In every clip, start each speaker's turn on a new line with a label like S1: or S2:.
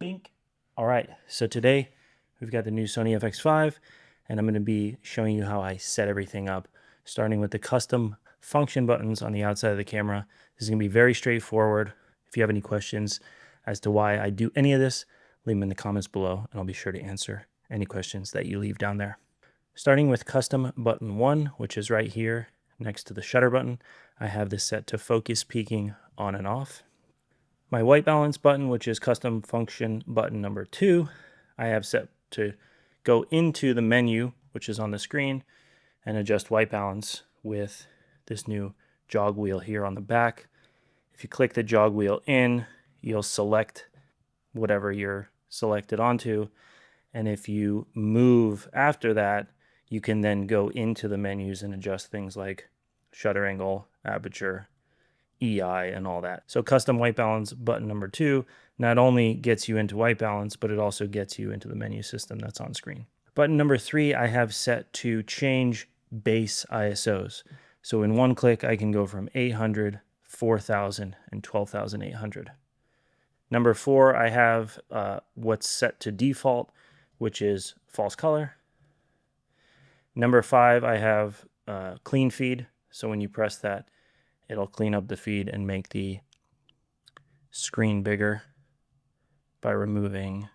S1: Bink. All right, so today we've got the new Sony FX5, and I'm going to be showing you how I set everything up, starting with the custom function buttons on the outside of the camera. This is going to be very straightforward. If you have any questions as to why I do any of this, leave them in the comments below, and I'll be sure to answer any questions that you leave down there. Starting with custom button 1, which is right here next to the shutter button, I have this set to focus peaking on and off. My white balance button, which is custom function button number 2, I have set to go into the menu, which is on the screen, and adjust white balance with this new jog wheel here on the back. If you click the jog wheel in, you'll select whatever you're selected onto, and if you move after that, you can then go into the menus and adjust things like shutter angle, aperture, EI, and all that. So custom white balance button number 2 not only gets you into white balance, but it also gets you into the menu system that's on screen. Button number 3 I have set to change base ISOs. So in one click, I can go from 800, 4000, and 12,800. Number 4, I have what's set to default, which is false color. Number 5, I have clean feed. So when you press that, it'll clean up the feed and make the screen bigger by removing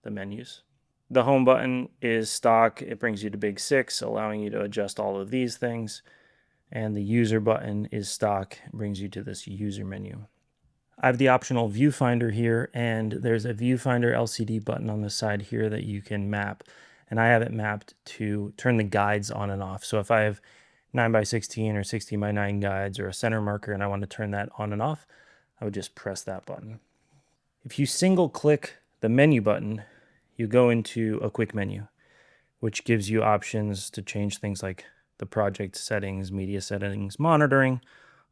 S1: the menus. The home button is stock. It brings you to big 6, allowing you to adjust all of these things. And the user button is stock. It brings you to this user menu. I have the optional viewfinder here, and there's a viewfinder LCD button on the side here that you can map. And I have it mapped to turn the guides on and off. So if I have 9x16 or 16x9 guides or a center marker and I want to turn that on and off, I would just press that button. If you single click the menu button, you go into a quick menu, which gives you options to change things like the project settings, media settings, monitoring,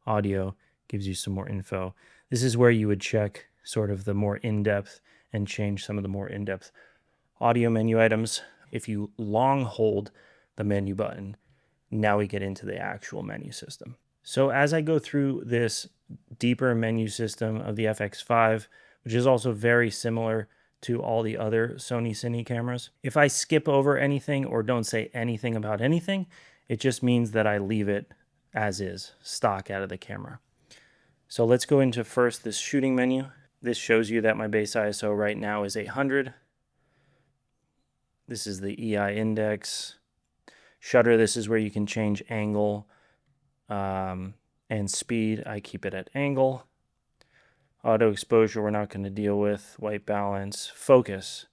S1: audio, gives you some more info. This is where you would check sort of the more in-depth and change some of the more in-depth audio menu items. If you long hold the menu button, now we get into the actual menu system. So as I go through this deeper menu system of the FX5, which is also very similar to all the other Sony Cine cameras, if I skip over anything or don't say anything about anything, it just means that I leave it as is, stock out of the camera. So let's go into first this shooting menu. This shows you that my base ISO right now is 800. This is the EI index. Shutter, this is where you can change angle and speed. I keep it at angle. Auto exposure, we're not going to deal with. White balance. Focus.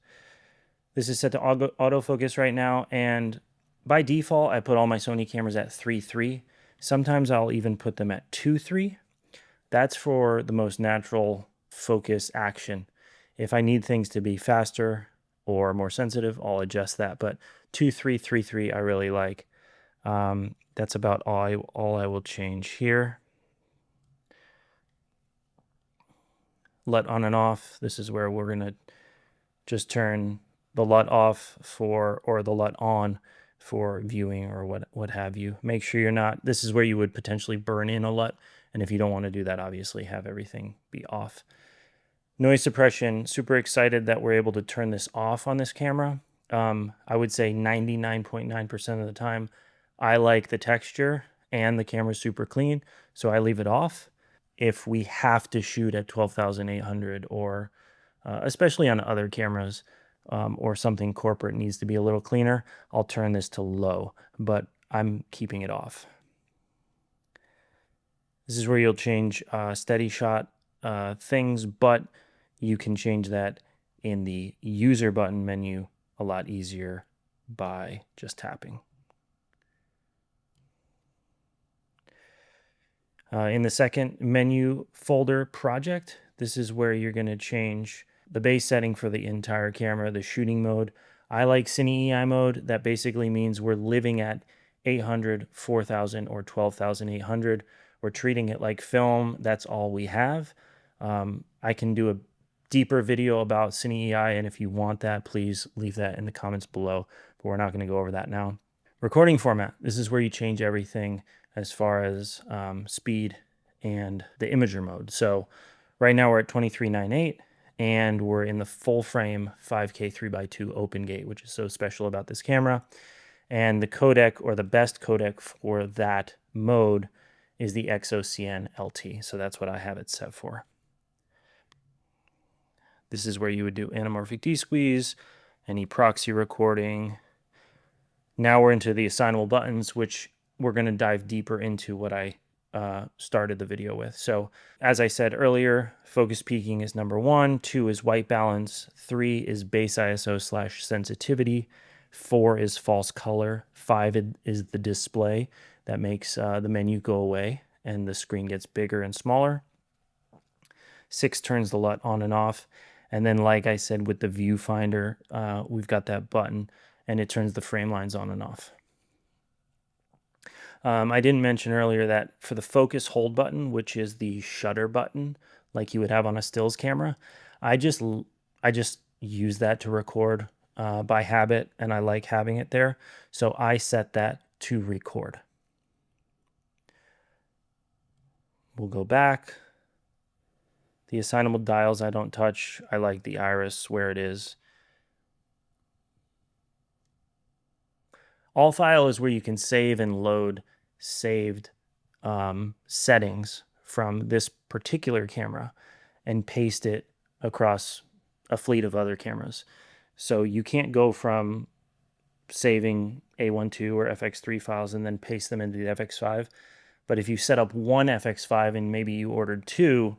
S1: This is set to autofocus right now, and by default, I put all my Sony cameras at 3.3. Sometimes I'll even put them at 2.3. That's for the most natural focus action. If I need things to be faster or more sensitive, I'll adjust that. But 2.3, 3.3 I really like. That's about all I will change here. LUT on and off. This is where we're gonna just turn the LUT off or the LUT on for viewing or what have you. Make sure you're not, this is where you would potentially burn in a LUT. And if you don't want to do that, obviously have everything be off. Noise suppression, super excited that we're able to turn this off on this camera. I would say 99.9% of the time, I like the texture and the camera's super clean, so I leave it off. If we have to shoot at 12,800 or especially on other cameras or something corporate needs to be a little cleaner, I'll turn this to low, but I'm keeping it off. This is where you'll change steady shot things, but you can change that in the user button menu a lot easier by just tapping. In the second menu folder, project, this is where you're going to change the base setting for the entire camera, the shooting mode. I like Cine EI mode. That basically means we're living at 800, 4000, or 12,800. We're treating it like film. That's all we have. I can do a deeper video about Cine EI, and if you want that, please leave that in the comments below, but we're not going to go over that now. Recording format. This is where you change everything as far as speed and the imager mode. So right now we're at 2398, and we're in the full frame 5K 3x2 open gate, which is so special about this camera. And the codec, or the best codec for that mode, is the Cine LT. So that's what I have it set for. This is where you would do anamorphic D-squeeze, any proxy recording. Now we're into the assignable buttons, which we're going to dive deeper into what I started the video with. So as I said earlier, focus peaking is number 1, 2 is white balance, 3 is base ISO / sensitivity, 4 is false color, 5 is the display that makes the menu go away and the screen gets bigger and smaller. 6 turns the LUT on and off. And then, like I said, with the viewfinder, we've got that button and it turns the frame lines on and off. I didn't mention earlier that for the focus hold button, which is the shutter button like you would have on a stills camera, I just use that to record by habit, and I like having it there. So I set that to record. We'll go back. The assignable dials I don't touch. I like the iris where it is. All file is where you can save and load saved settings from this particular camera and paste it across a fleet of other cameras. So you can't go from saving A12 or FX3 files and then paste them into the FX5. But if you set up one FX5 and maybe you ordered 2,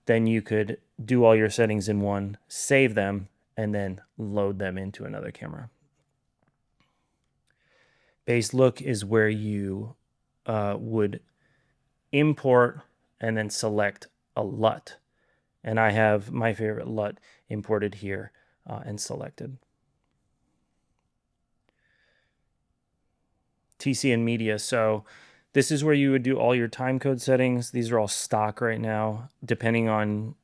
S1: then you could do all your settings in one, save them, and then load them into another camera. Base look is where you would import and then select a LUT. And I have my favorite LUT imported here and selected. TC and media. So this is where you would do all your timecode settings. These are all stock right now. Depending on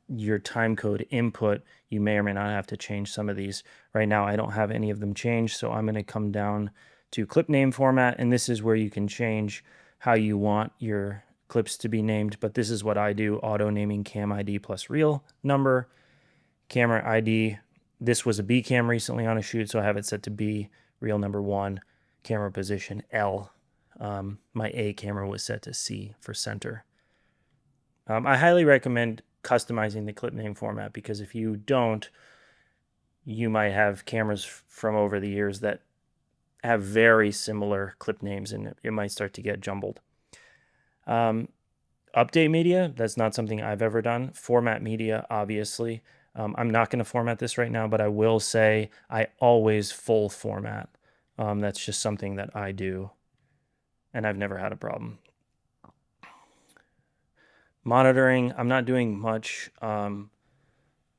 S1: your timecode input, you may or may not have to change some of these. Right now, I don't have any of them changed, so I'm going to come down to clip name format, and this is where you can change how you want your clips to be named, but this is what I do: auto naming cam ID plus reel number, camera ID. This was a B cam recently on a shoot, so I have it set to B, reel number 1, camera position L. My A camera was set to C for center. I highly recommend customizing the clip name format, because if you don't, you might have cameras from over the years that have very similar clip names, and it might start to get jumbled. Update media, that's not something I've ever done. Format media, obviously. I'm not going to format this right now, but I will say I always full format. That's just something that I do, and I've never had a problem. Monitoring, I'm not doing much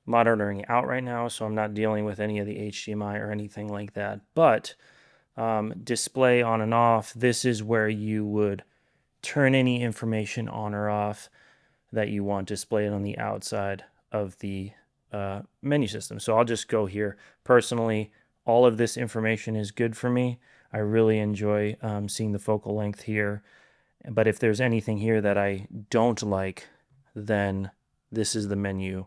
S1: monitoring out right now, so I'm not dealing with any of the HDMI or anything like that. But display on and off, this is where you would turn any information on or off that you want displayed on the outside of the menu system. So I'll just go here. Personally, all of this information is good for me. I really enjoy seeing the focal length here. But if there's anything here that I don't like, then this is the menu.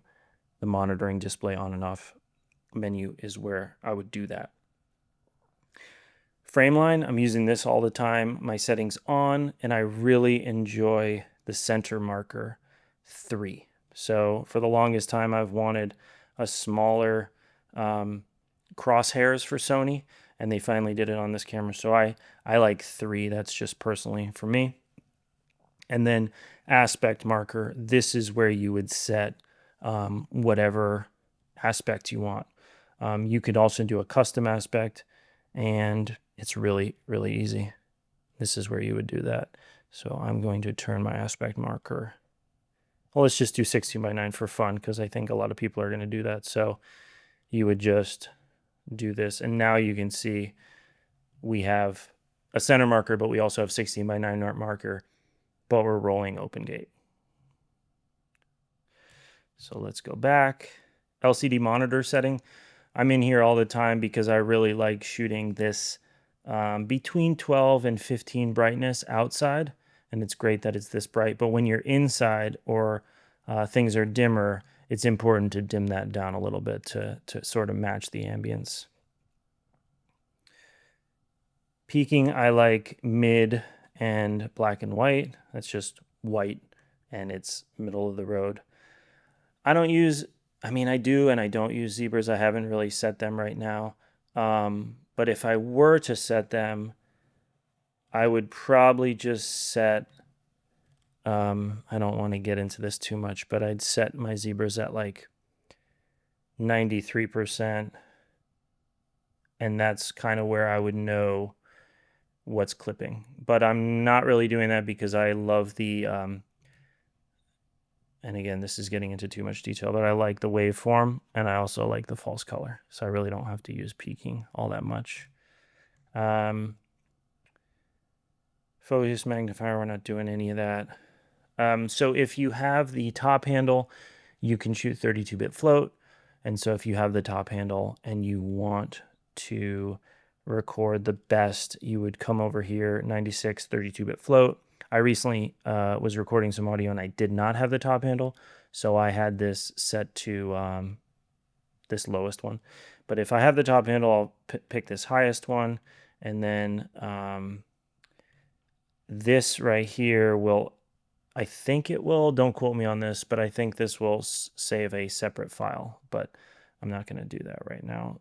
S1: The monitoring display on and off menu is where I would do that. Frame line, I'm using this all the time. My settings on, and I really enjoy the center marker 3. So for the longest time, I've wanted a smaller crosshairs for Sony, and they finally did it on this camera. So I like 3. That's just personally for me. And then aspect marker, this is where you would set whatever aspect you want. You could also do a custom aspect, and it's really, really easy. This is where you would do that. So I'm going to turn my aspect marker. Well, let's just do 16:9 for fun, because I think a lot of people are going to do that. So you would just do this, and now you can see we have a center marker, but we also have 16:9 marker, but we're rolling open gate. So let's go back. LCD monitor setting. I'm in here all the time because I really like shooting this between 12 and 15 brightness outside, and it's great that it's this bright. But when you're inside or things are dimmer, it's important to dim that down a little bit to sort of match the ambience. Peaking, I like mid and black and white. That's just white and it's middle of the road. I don't use, I mean, I do and I don't use zebras. I haven't really set them right now. But if I were to set them, I would probably just set, I don't want to get into this too much, but I'd set my zebras at like 93%. And that's kind of where I would know what's clipping. But I'm not really doing that because I love the, and again, this is getting into too much detail, but I like the waveform and I also like the false color. So I really don't have to use peaking all that much. Focus magnifier, we're not doing any of that. So if you have the top handle, you can shoot 32-bit float. And so if you have the top handle and you want to record the best, you would come over here, 96, 32-bit float. I recently was recording some audio and I did not have the top handle. So I had this set to this lowest one. But if I have the top handle, I'll pick this highest one. And then this right here will, I think it will, don't quote me on this, but I think this will save a separate file, but I'm not going to do that right now.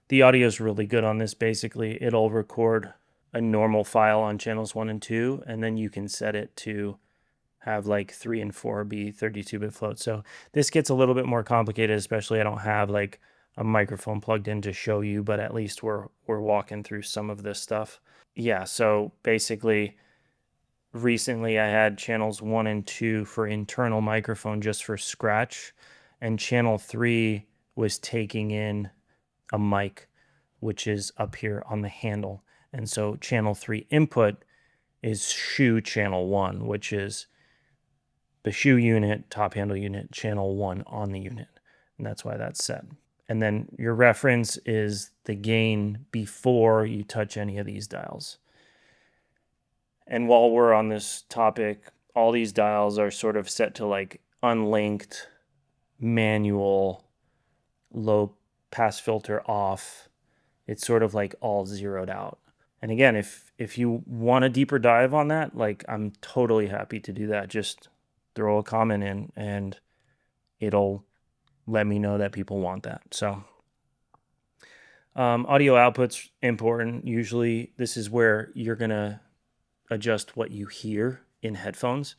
S1: The audio is really good on this. Basically, it'll record a normal file on channels 1 and 2, and then you can set it to have like 3 and 4 be 32-bit float. So this gets a little bit more complicated, especially I don't have like a microphone plugged in to show you, but at least we're walking through some of this stuff. Yeah, so basically recently I had channels 1 and 2 for internal microphone just for scratch, and channel 3 was taking in a mic, which is up here on the handle. And so channel 3 input is shoe channel 1, which is the shoe unit, top handle unit, channel 1 on the unit. And that's why that's set. And then your reference is the gain before you touch any of these dials. And while we're on this topic, all these dials are sort of set to like unlinked, manual, low pass filter off. It's sort of like all zeroed out. And again, if you want a deeper dive on that, like I'm totally happy to do that. Just throw a comment in and it'll let me know that people want that. So audio output's important. Usually this is where you're going to adjust what you hear in headphones.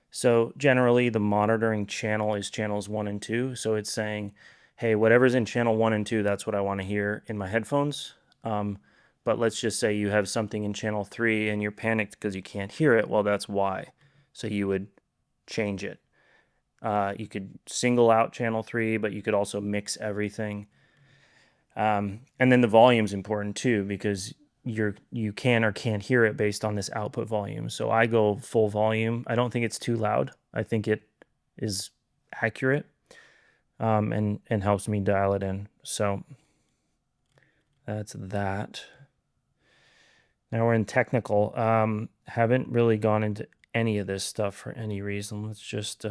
S1: So generally the monitoring channel is channels 1 and 2. So it's saying, hey, whatever's in channel 1 and 2, that's what I want to hear in my headphones. But let's just say you have something in channel 3 and you're panicked because you can't hear it. Well, that's why. So you would change it. You could single out channel 3, but you could also mix everything. And then the volume's important too, because you can or can't hear it based on this output volume. So I go full volume. I don't think it's too loud. I think it is accurate, and helps me dial it in. So that's that. Now we're in technical. Haven't really gone into any of this stuff for any reason. Let's just,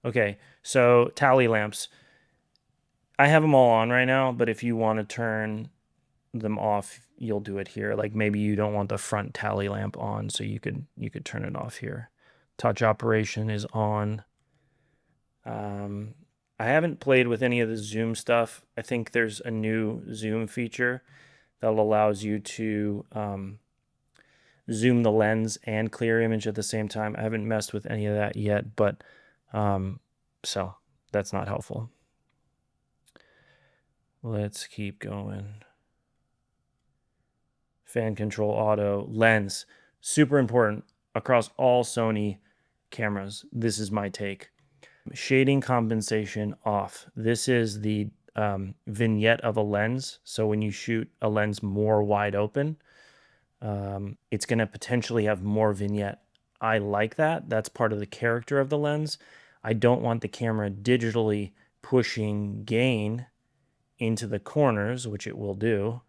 S1: okay. So tally lamps, I have them all on right now, but if you want to turn them off, you'll do it here. Like maybe you don't want the front tally lamp on, so you could turn it off here. Touch operation is on. I haven't played with any of the zoom stuff. I think there's a new zoom feature that allows you to zoom the lens and clear image at the same time. I haven't messed with any of that yet, but so that's not helpful. Let's keep going. Fan control auto, lens, super important across all Sony cameras. This is my take. Shading compensation off. This is the vignette of a lens. So when you shoot a lens more wide open, it's going to potentially have more vignette. I like that. That's part of the character of the lens. I don't want the camera digitally pushing gain into the corners, which it will do.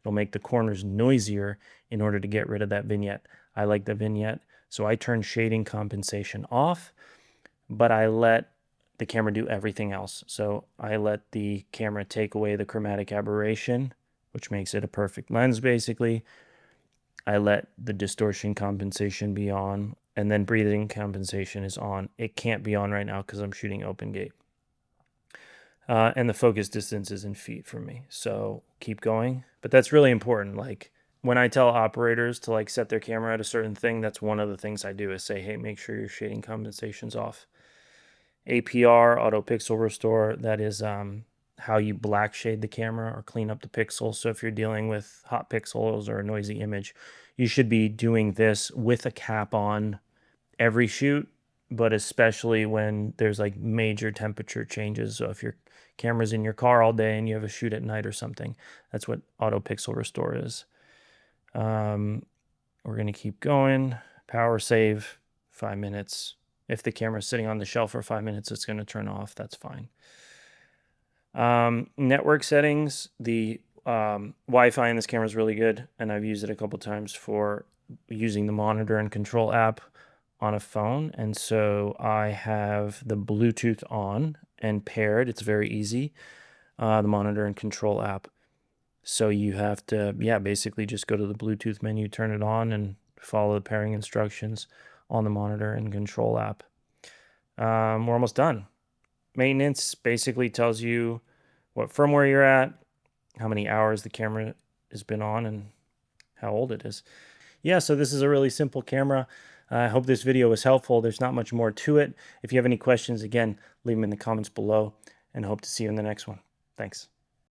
S1: It'll make the corners noisier in order to get rid of that vignette. I like the vignette, so I turn shading compensation off. but I let the camera do everything else. So I let the camera take away the chromatic aberration, which makes it a perfect lens basically. I let the distortion compensation be on, and then breathing compensation is on. It can't be on right now because I'm shooting open gate. And the focus distance is in feet for me. So keep going. But that's really important. Like when I tell operators to like set their camera at a certain thing, that's one of the things I do is say, hey, make sure your shading compensation's off. APR, auto pixel restore, that is how you black shade the camera or clean up the pixels. So if you're dealing with hot pixels or a noisy image, you should be doing this with a cap on every shoot, but especially when there's like major temperature changes. So if your camera's in your car all day and you have a shoot at night or something, that's what auto pixel restore is. We're going to keep going. Power save, 5 minutes. If the camera's sitting on the shelf for 5 minutes, it's going to turn off. That's fine. Network settings. The Wi-Fi in this camera is really good, and I've used it a couple times for using the monitor and control app on a phone. And so I have the Bluetooth on and paired. It's very easy, the monitor and control app. So you have to, basically just go to the Bluetooth menu, turn it on, and follow the pairing instructions on the monitor and control app. We're almost done. Maintenance basically tells you what firmware you're at, how many hours the camera has been on, and how old it is. Yeah, so this is a really simple camera. I hope this video was helpful. There's not much more to it. If you have any questions, again, leave them in the comments below, and hope to see you in the next one. Thanks.